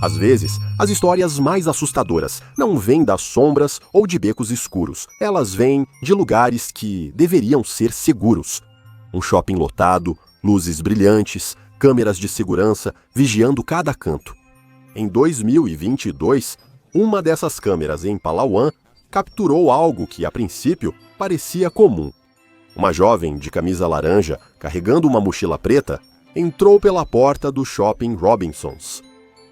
Às vezes, as histórias mais assustadoras não vêm das sombras ou de becos escuros. Elas vêm de lugares que deveriam ser seguros. Um shopping lotado, luzes brilhantes, câmeras de segurança vigiando cada canto. Em 2022, uma dessas câmeras em Palawan capturou algo que, a princípio, parecia comum. Uma jovem de camisa laranja, carregando uma mochila preta, entrou pela porta do shopping Robinsons.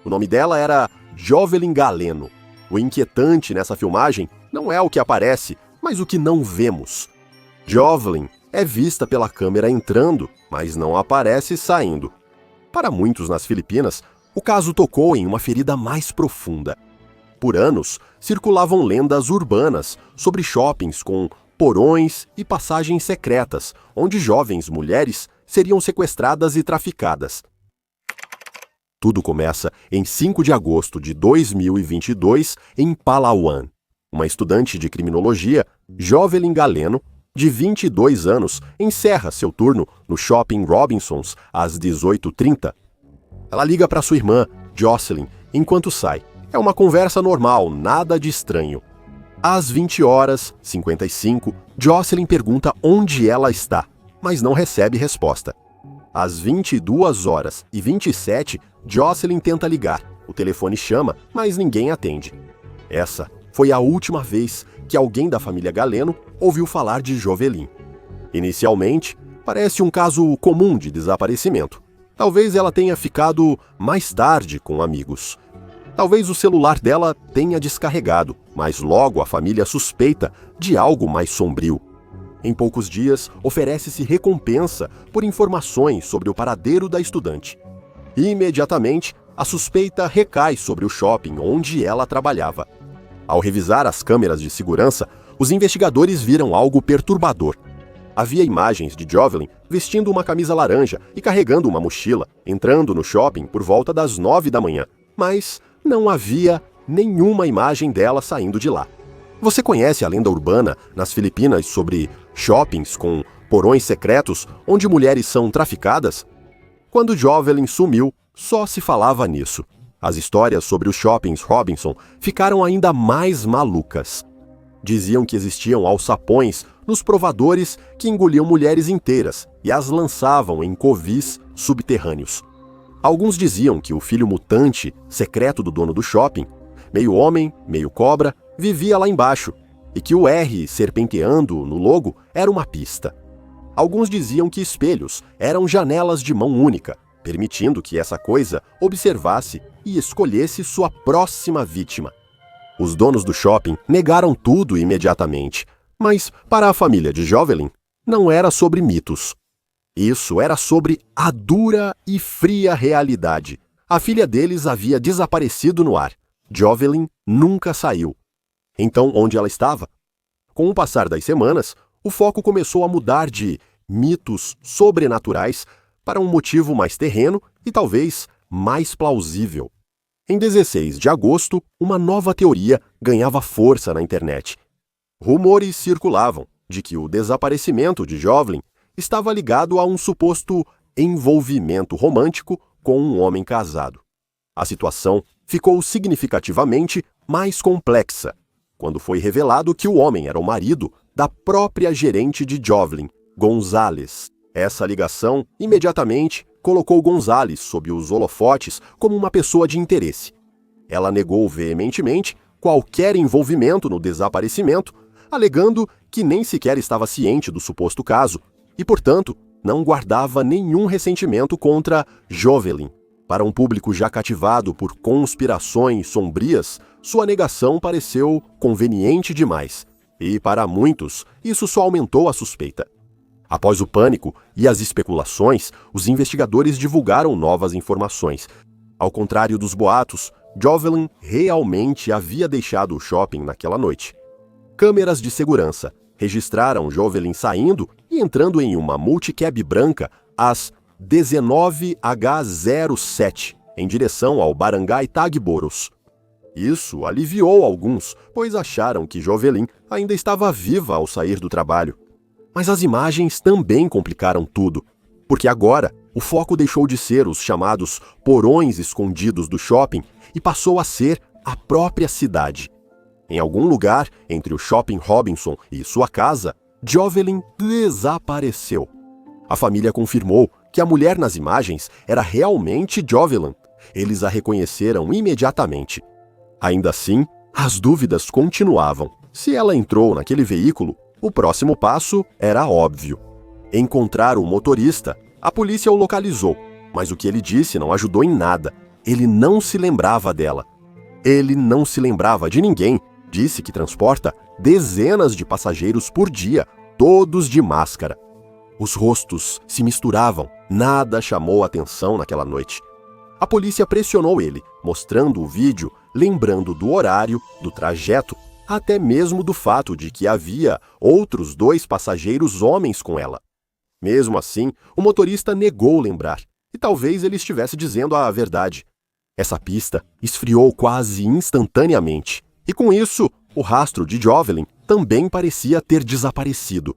O nome dela era Jovelyn Galeno. O inquietante nessa filmagem não é o que aparece, mas o que não vemos. Jovelyn é vista pela câmera entrando, mas não aparece saindo. Para muitos nas Filipinas, o caso tocou em uma ferida mais profunda. Por anos, circulavam lendas urbanas sobre shoppings com porões e passagens secretas, onde jovens mulheres seriam sequestradas e traficadas. Tudo começa em 5 de agosto de 2022, em Palawan. Uma estudante de criminologia, Jovelyn Galeno, de 22 anos, encerra seu turno no shopping Robinsons às 18h30. Ela liga para sua irmã, Jocelyn, enquanto sai. É uma conversa normal, nada de estranho. Às 20h55, Jocelyn pergunta onde ela está, mas não recebe resposta. Às 22h27, Jocelyn tenta ligar. O telefone chama, mas ninguém atende. Essa foi a última vez que alguém da família Galeno ouviu falar de Jovelyn. Inicialmente, parece um caso comum de desaparecimento. Talvez ela tenha ficado mais tarde com amigos. Talvez o celular dela tenha descarregado, mas logo a família suspeita de algo mais sombrio. Em poucos dias, oferece-se recompensa por informações sobre o paradeiro da estudante. E, imediatamente, a suspeita recai sobre o shopping onde ela trabalhava. Ao revisar as câmeras de segurança, os investigadores viram algo perturbador. Havia imagens de Jovelyn vestindo uma camisa laranja e carregando uma mochila, entrando no shopping por volta das 9 da manhã, mas não havia nenhuma imagem dela saindo de lá. Você conhece a lenda urbana nas Filipinas sobre shoppings com porões secretos onde mulheres são traficadas? Quando Jovelyn sumiu, só se falava nisso. As histórias sobre os shoppings Robinson ficaram ainda mais malucas. Diziam que existiam alçapões nos provadores que engoliam mulheres inteiras e as lançavam em covis subterrâneos. Alguns diziam que o filho mutante secreto do dono do shopping, meio homem, meio cobra, vivia lá embaixo, e que o R serpenteando no logo era uma pista. Alguns diziam que espelhos eram janelas de mão única, permitindo que essa coisa observasse e escolhesse sua próxima vítima. Os donos do shopping negaram tudo imediatamente, mas para a família de Jovelyn, não era sobre mitos. Isso era sobre a dura e fria realidade. A filha deles havia desaparecido no ar. Jovelyn nunca saiu. Então, onde ela estava? Com o passar das semanas, o foco começou a mudar de mitos sobrenaturais para um motivo mais terreno e talvez mais plausível. Em 16 de agosto, uma nova teoria ganhava força na internet. Rumores circulavam de que o desaparecimento de Jovelyn estava ligado a um suposto envolvimento romântico com um homem casado. A situação ficou significativamente mais complexa quando foi revelado que o homem era o marido da própria gerente de Jovelyn, Gonzalez. Essa ligação imediatamente colocou Gonzalez sob os holofotes como uma pessoa de interesse. Ela negou veementemente qualquer envolvimento no desaparecimento, alegando que nem sequer estava ciente do suposto caso e, portanto, não guardava nenhum ressentimento contra Jovelyn. Para um público já cativado por conspirações sombrias, sua negação pareceu conveniente demais. E, para muitos, isso só aumentou a suspeita. Após o pânico e as especulações, os investigadores divulgaram novas informações. Ao contrário dos boatos, Jovelyn realmente havia deixado o shopping naquela noite. Câmeras de segurança registraram Jovelyn saindo e entrando em uma multicab branca às 19h07, em direção ao Barangay Tagboros. Isso aliviou alguns, pois acharam que Jovelyn ainda estava viva ao sair do trabalho. Mas as imagens também complicaram tudo, porque agora o foco deixou de ser os chamados porões escondidos do shopping e passou a ser a própria cidade. Em algum lugar entre o Shopping Robinson e sua casa, Jovelyn desapareceu. A família confirmou que a mulher nas imagens era realmente Jovelyn. Eles a reconheceram imediatamente. Ainda assim, as dúvidas continuavam. Se ela entrou naquele veículo, o próximo passo era óbvio. Encontrar o motorista, a polícia o localizou, mas o que ele disse não ajudou em nada. Ele não se lembrava dela. Ele não se lembrava de ninguém. Disse que transporta dezenas de passageiros por dia, todos de máscara. Os rostos se misturavam, nada chamou atenção naquela noite. A polícia pressionou ele, mostrando o vídeo, lembrando do horário, do trajeto, até mesmo do fato de que havia outros 2 passageiros homens com ela. Mesmo assim, o motorista negou lembrar, e talvez ele estivesse dizendo a verdade. Essa pista esfriou quase instantaneamente, e com isso, o rastro de Jovelyn também parecia ter desaparecido.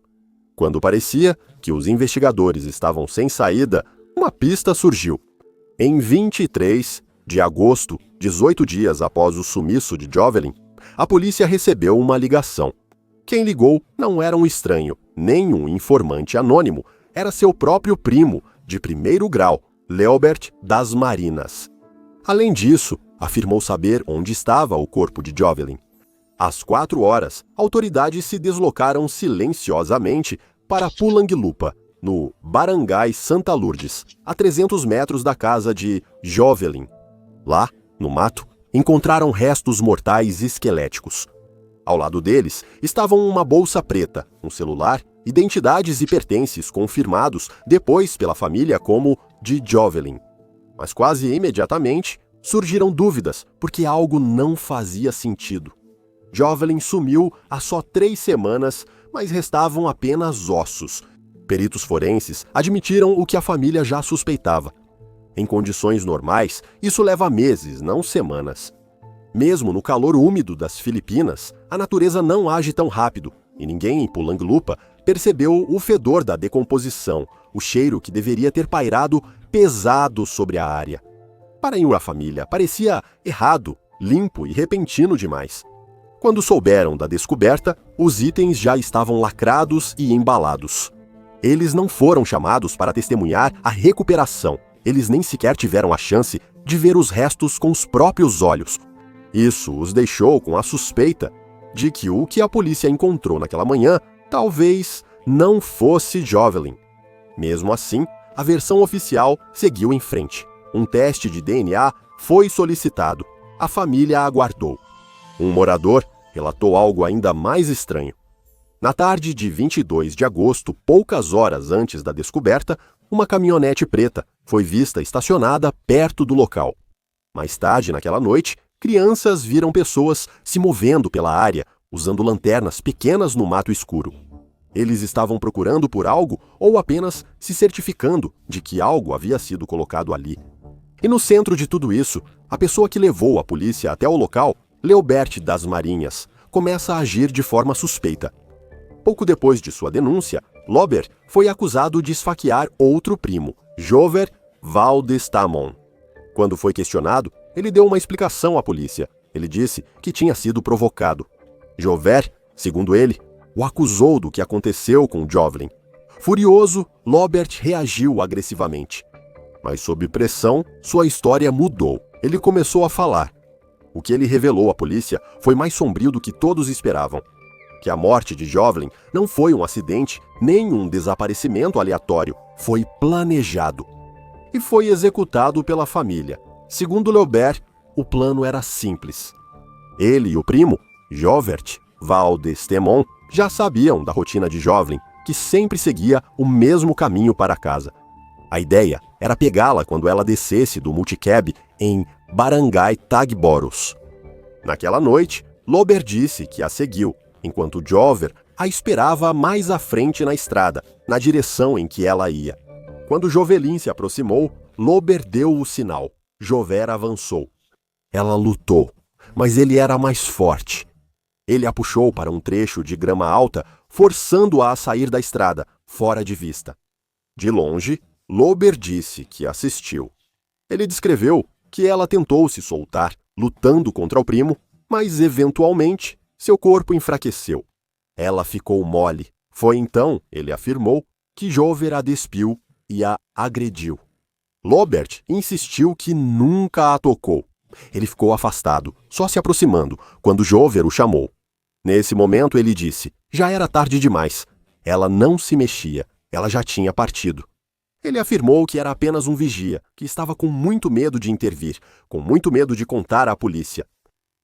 Quando parecia que os investigadores estavam sem saída, uma pista surgiu. Em 23 de agosto, 18 dias após o sumiço de Jovelyn, a polícia recebeu uma ligação. Quem ligou não era um estranho, nem um informante anônimo, era seu próprio primo, de 1º grau, Leobert das Marinas. Além disso, afirmou saber onde estava o corpo de Jovelyn. Às 4 horas, autoridades se deslocaram silenciosamente para Pulanguilupa, no Barangay Santa Lourdes, a 300 metros da casa de Jovelyn. Lá, no mato, encontraram restos mortais esqueléticos. Ao lado deles estavam uma bolsa preta, um celular, identidades e pertences confirmados depois pela família como de Jovelyn. Mas quase imediatamente surgiram dúvidas, porque algo não fazia sentido. Jovelyn sumiu há só 3 semanas, mas restavam apenas ossos. Peritos forenses admitiram o que a família já suspeitava. Em condições normais, isso leva meses, não semanas. Mesmo no calor úmido das Filipinas, a natureza não age tão rápido, e ninguém em Pulanguilupa percebeu o fedor da decomposição, o cheiro que deveria ter pairado pesado sobre a área. Para a família, parecia errado, limpo e repentino demais. Quando souberam da descoberta, os itens já estavam lacrados e embalados. Eles não foram chamados para testemunhar a recuperação. Eles nem sequer tiveram a chance de ver os restos com os próprios olhos. Isso os deixou com a suspeita de que o que a polícia encontrou naquela manhã talvez não fosse Jovelyn. Mesmo assim, a versão oficial seguiu em frente. Um teste de DNA foi solicitado. A família aguardou. Um morador relatou algo ainda mais estranho. Na tarde de 22 de agosto, poucas horas antes da descoberta, uma caminhonete preta foi vista estacionada perto do local. Mais tarde, naquela noite, crianças viram pessoas se movendo pela área, usando lanternas pequenas no mato escuro. Eles estavam procurando por algo ou apenas se certificando de que algo havia sido colocado ali. E no centro de tudo isso, a pessoa que levou a polícia até o local, Leobert das Marinhas, começa a agir de forma suspeita. Pouco depois de sua denúncia, Lober foi acusado de esfaquear outro primo, Jover Valdestamon. Quando foi questionado, ele deu uma explicação à polícia. Ele disse que tinha sido provocado. Jover, segundo ele, o acusou do que aconteceu com Jovelyn. Furioso, Lobert reagiu agressivamente. Mas sob pressão, sua história mudou. Ele começou a falar. O que ele revelou à polícia foi mais sombrio do que todos esperavam. Que a morte de Jovelyn não foi um acidente, nem um desaparecimento aleatório. Foi planejado. E foi executado pela família. Segundo Leobert, o plano era simples. Ele e o primo, Jovert Valdestemon, já sabiam da rotina de Jovelyn, que sempre seguia o mesmo caminho para casa. A ideia era pegá-la quando ela descesse do multicab em Barangay Tagboros. Naquela noite, Lober disse que a seguiu, enquanto Jover a esperava mais à frente na estrada, na direção em que ela ia. Quando Jovelyn se aproximou, Lober deu o sinal. Jover avançou. Ela lutou, mas ele era mais forte. Ele a puxou para um trecho de grama alta, forçando-a a sair da estrada, fora de vista. De longe, Lober disse que assistiu. Ele descreveu que ela tentou se soltar, lutando contra o primo, mas eventualmente seu corpo enfraqueceu. Ela ficou mole. Foi então, ele afirmou, que Jover a despiu e a agrediu. Lobert insistiu que nunca a tocou. Ele ficou afastado, só se aproximando, quando Jover o chamou. Nesse momento ele disse: já era tarde demais. Ela não se mexia, ela já tinha partido. Ele afirmou que era apenas um vigia, que estava com muito medo de intervir, com muito medo de contar à polícia.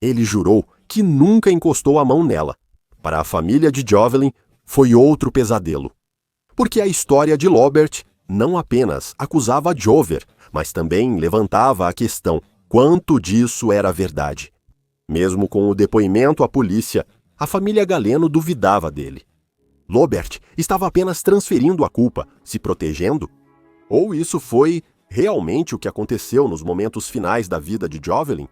Ele jurou que nunca encostou a mão nela. Para a família de Jovelyn, foi outro pesadelo. Porque a história de Lobert não apenas acusava Jover, mas também levantava a questão: quanto disso era verdade? Mesmo com o depoimento à polícia, a família Galeno duvidava dele. Lobert estava apenas transferindo a culpa, se protegendo? Ou isso foi realmente o que aconteceu nos momentos finais da vida de Jovelyn?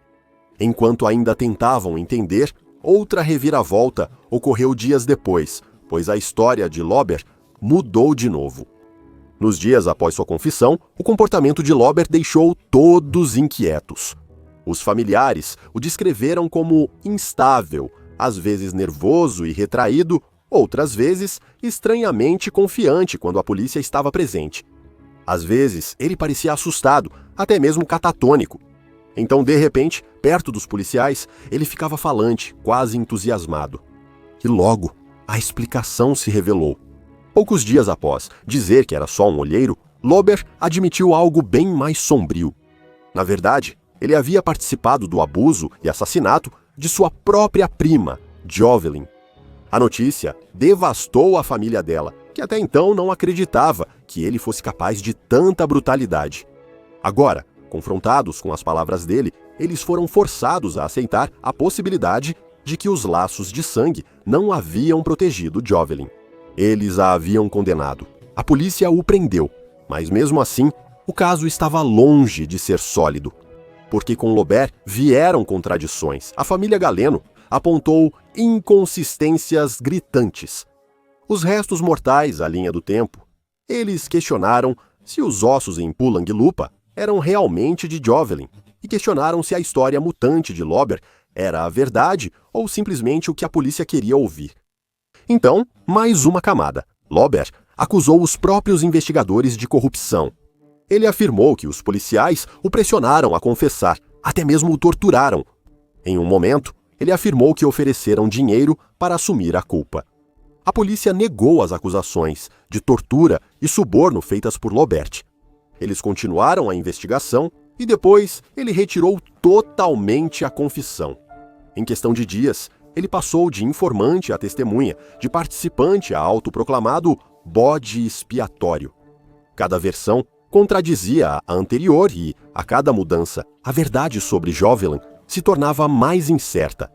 Enquanto ainda tentavam entender, outra reviravolta ocorreu dias depois, pois a história de Lobert mudou de novo. Nos dias após sua confissão, o comportamento de Lobert deixou todos inquietos. Os familiares o descreveram como instável, às vezes nervoso e retraído, outras vezes estranhamente confiante quando a polícia estava presente. Às vezes, ele parecia assustado, até mesmo catatônico. Então, de repente, perto dos policiais, ele ficava falante, quase entusiasmado. E logo, a explicação se revelou. Poucos dias após dizer que era só um olheiro, Lobert admitiu algo bem mais sombrio. Na verdade, ele havia participado do abuso e assassinato de sua própria prima, Jovelyn. A notícia devastou a família dela, que até então não acreditava que ele fosse capaz de tanta brutalidade. Agora, confrontados com as palavras dele, eles foram forçados a aceitar a possibilidade de que os laços de sangue não haviam protegido Jovelyn. Eles a haviam condenado. A polícia o prendeu, mas mesmo assim, o caso estava longe de ser sólido. Porque com Lobert vieram contradições. A família Galeno apontou inconsistências gritantes. Os restos mortais à linha do tempo. Eles questionaram se os ossos em Pulang Lupa eram realmente de Jovelyn e questionaram se a história mutante de Lobert era a verdade ou simplesmente o que a polícia queria ouvir. Então, mais uma camada. Lobert acusou os próprios investigadores de corrupção. Ele afirmou que os policiais o pressionaram a confessar, até mesmo o torturaram. Em um momento, ele afirmou que ofereceram dinheiro para assumir a culpa. A polícia negou as acusações de tortura e suborno feitas por Lobert. Eles continuaram a investigação e depois ele retirou totalmente a confissão. Em questão de dias, ele passou de informante a testemunha, de participante a autoproclamado bode expiatório. Cada versão contradizia a anterior e, a cada mudança, a verdade sobre Jovelyn se tornava mais incerta.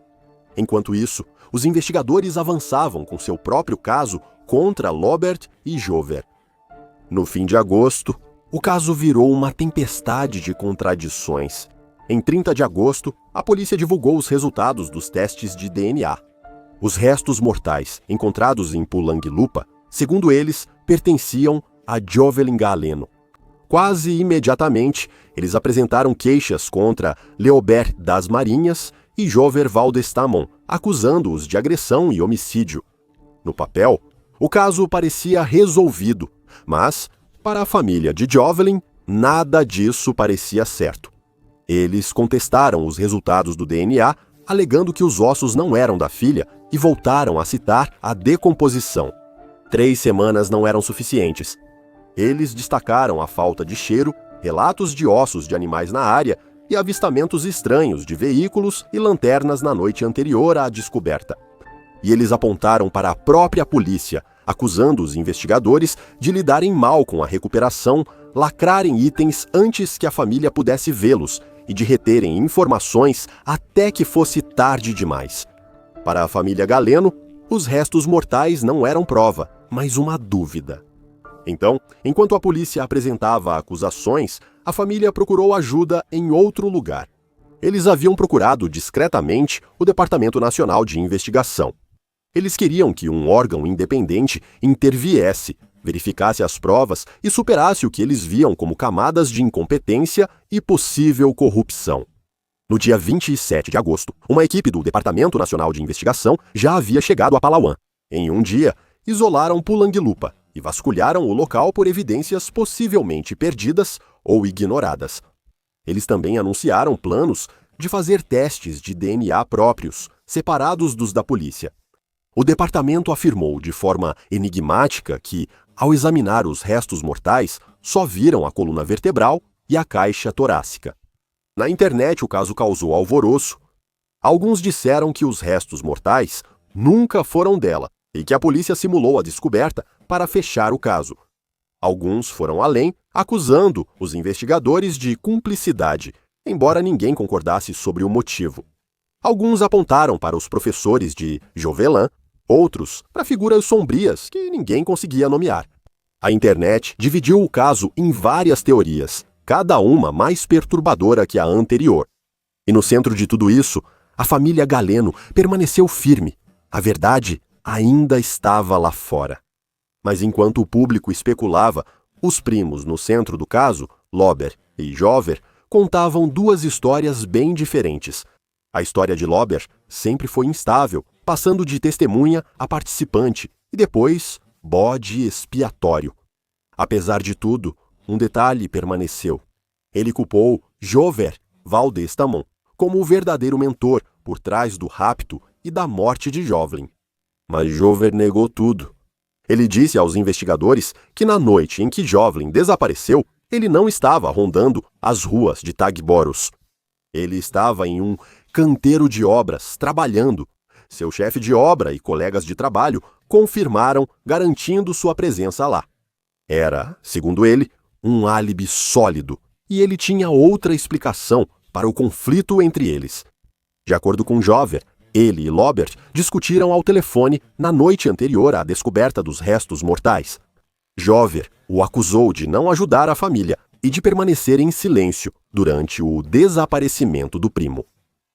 Enquanto isso, os investigadores avançavam com seu próprio caso contra Lobert e Jover. No fim de agosto, o caso virou uma tempestade de contradições. Em 30 de agosto, a polícia divulgou os resultados dos testes de DNA. Os restos mortais encontrados em Pulang Lupa, segundo eles, pertenciam a Jovelyn Galeno. Quase imediatamente, eles apresentaram queixas contra Leobert das Marinhas e Jover Valdestamon, acusando-os de agressão e homicídio. No papel, o caso parecia resolvido, mas, para a família de Jovelyn, nada disso parecia certo. Eles contestaram os resultados do DNA, alegando que os ossos não eram da filha e voltaram a citar a decomposição. 3 semanas não eram suficientes. Eles destacaram a falta de cheiro, relatos de ossos de animais na área e avistamentos estranhos de veículos e lanternas na noite anterior à descoberta. E eles apontaram para a própria polícia, acusando os investigadores de lidarem mal com a recuperação, lacrarem itens antes que a família pudesse vê-los e de reterem informações até que fosse tarde demais. Para a família Galeno, os restos mortais não eram prova, mas uma dúvida. Então, enquanto a polícia apresentava acusações, a família procurou ajuda em outro lugar. Eles haviam procurado discretamente o Departamento Nacional de Investigação. Eles queriam que um órgão independente interviesse, verificasse as provas e superasse o que eles viam como camadas de incompetência e possível corrupção. No dia 27 de agosto, uma equipe do Departamento Nacional de Investigação já havia chegado a Palawan. Em um dia, isolaram Pulanguilupa e vasculharam o local por evidências possivelmente perdidas ou ignoradas. Eles também anunciaram planos de fazer testes de DNA próprios, separados dos da polícia. O departamento afirmou de forma enigmática que, ao examinar os restos mortais, só viram a coluna vertebral e a caixa torácica. Na internet, o caso causou alvoroço. Alguns disseram que os restos mortais nunca foram dela e que a polícia simulou a descoberta para fechar o caso. Alguns foram além, acusando os investigadores de cumplicidade, embora ninguém concordasse sobre o motivo. Alguns apontaram para os professores de Jovelin, outros para figuras sombrias que ninguém conseguia nomear. A internet dividiu o caso em várias teorias, cada uma mais perturbadora que a anterior. E no centro de tudo isso, a família Galeno permaneceu firme. A verdade ainda estava lá fora. Mas enquanto o público especulava, os primos no centro do caso, Lober e Jover, contavam duas histórias bem diferentes. A história de Lober sempre foi instável, passando de testemunha a participante e depois bode expiatório. Apesar de tudo, um detalhe permaneceu. Ele culpou Jover Valdestamon como o verdadeiro mentor por trás do rapto e da morte de Jovelyn. Mas Jover negou tudo. Ele disse aos investigadores que na noite em que Jovelyn desapareceu, ele não estava rondando as ruas de Tagboros. Ele estava em um canteiro de obras, trabalhando. Seu chefe de obra e colegas de trabalho confirmaram, garantindo sua presença lá. Era, segundo ele, um álibi sólido, e ele tinha outra explicação para o conflito entre eles. De acordo com Jover, ele e Lobert discutiram ao telefone na noite anterior à descoberta dos restos mortais. Jover o acusou de não ajudar a família e de permanecer em silêncio durante o desaparecimento do primo.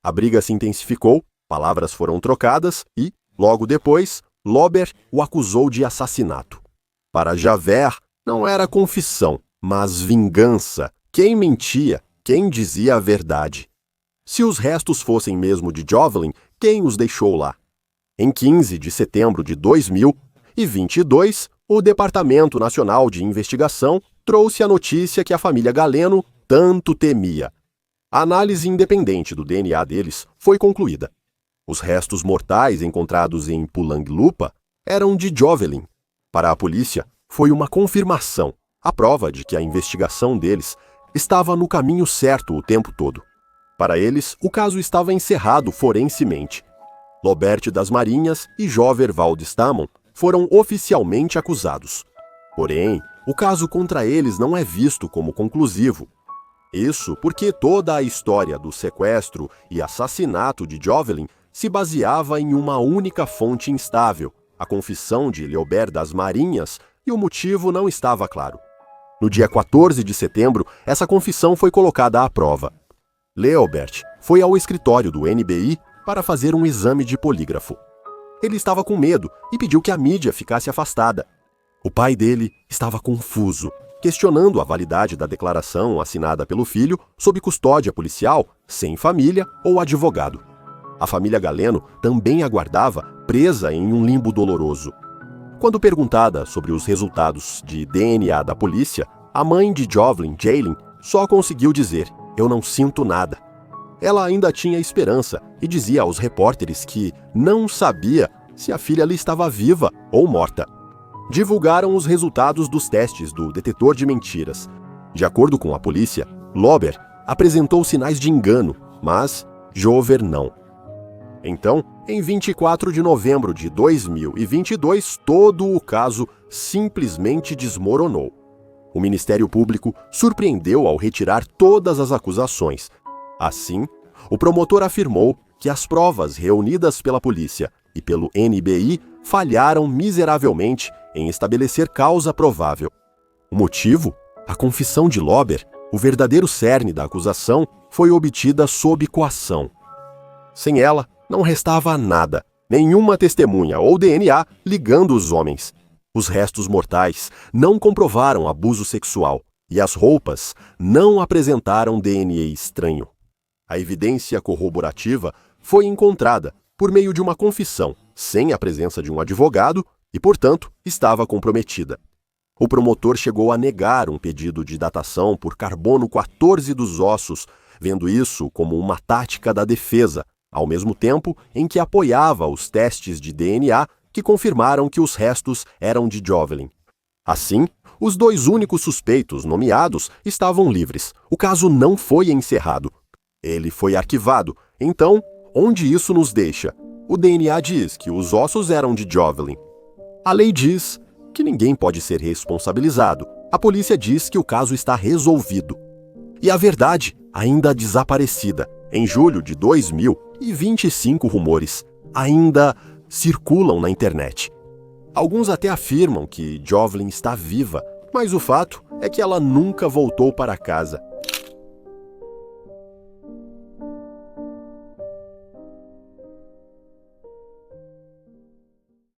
A briga se intensificou, palavras foram trocadas e, logo depois, Lobert o acusou de assassinato. Para Javert, não era confissão, mas vingança. Quem mentia, quem dizia a verdade. Se os restos fossem mesmo de Jovelyn, quem os deixou lá? Em 15 de setembro de 2022, o Departamento Nacional de Investigação trouxe a notícia que a família Galeno tanto temia. A análise independente do DNA deles foi concluída. Os restos mortais encontrados em Pulanguilupa eram de Jovelyn. Para a polícia, foi uma confirmação, a prova de que a investigação deles estava no caminho certo o tempo todo. Para eles, o caso estava encerrado forensemente. Lobert das Marinhas e Jover Valdestamon foram oficialmente acusados. Porém, o caso contra eles não é visto como conclusivo. Isso porque toda a história do sequestro e assassinato de Jovelyn se baseava em uma única fonte instável, a confissão de Leobert das Marinhas, e o motivo não estava claro. No dia 14 de setembro, essa confissão foi colocada à prova. Leobert foi ao escritório do NBI para fazer um exame de polígrafo. Ele estava com medo e pediu que a mídia ficasse afastada. O pai dele estava confuso, questionando a validade da declaração assinada pelo filho sob custódia policial, sem família ou advogado. A família Galeno também aguardava, presa em um limbo doloroso. Quando perguntada sobre os resultados de DNA da polícia, a mãe de Jovelyn, Jaylin, só conseguiu dizer: "Eu não sinto nada." Ela ainda tinha esperança e dizia aos repórteres que não sabia se a filha lhe estava viva ou morta. Divulgaram os resultados dos testes do detetor de mentiras. De acordo com a polícia, Lober apresentou sinais de engano, mas Jover não. Então, em 24 de novembro de 2022, todo o caso simplesmente desmoronou. O Ministério Público surpreendeu ao retirar todas as acusações. Assim, o promotor afirmou que as provas reunidas pela polícia e pelo NBI falharam miseravelmente em estabelecer causa provável. O motivo? A confissão de Lober, o verdadeiro cerne da acusação, foi obtida sob coação. Sem ela, não restava nada, nenhuma testemunha ou DNA ligando os homens. Os restos mortais não comprovaram abuso sexual e as roupas não apresentaram DNA estranho. A evidência corroborativa foi encontrada por meio de uma confissão, sem a presença de um advogado e, portanto, estava comprometida. O promotor chegou a negar um pedido de datação por carbono 14 dos ossos, vendo isso como uma tática da defesa, ao mesmo tempo em que apoiava os testes de DNA que confirmaram que os restos eram de Jovelyn. Assim, os dois únicos suspeitos nomeados estavam livres. O caso não foi encerrado. Ele foi arquivado. Então, onde isso nos deixa? O DNA diz que os ossos eram de Jovelyn. A lei diz que ninguém pode ser responsabilizado. A polícia diz que o caso está resolvido. E a verdade, ainda desaparecida. Em julho de 2025 rumores ainda circulam na internet. Alguns até afirmam que Jovelyn está viva, mas o fato é que ela nunca voltou para casa.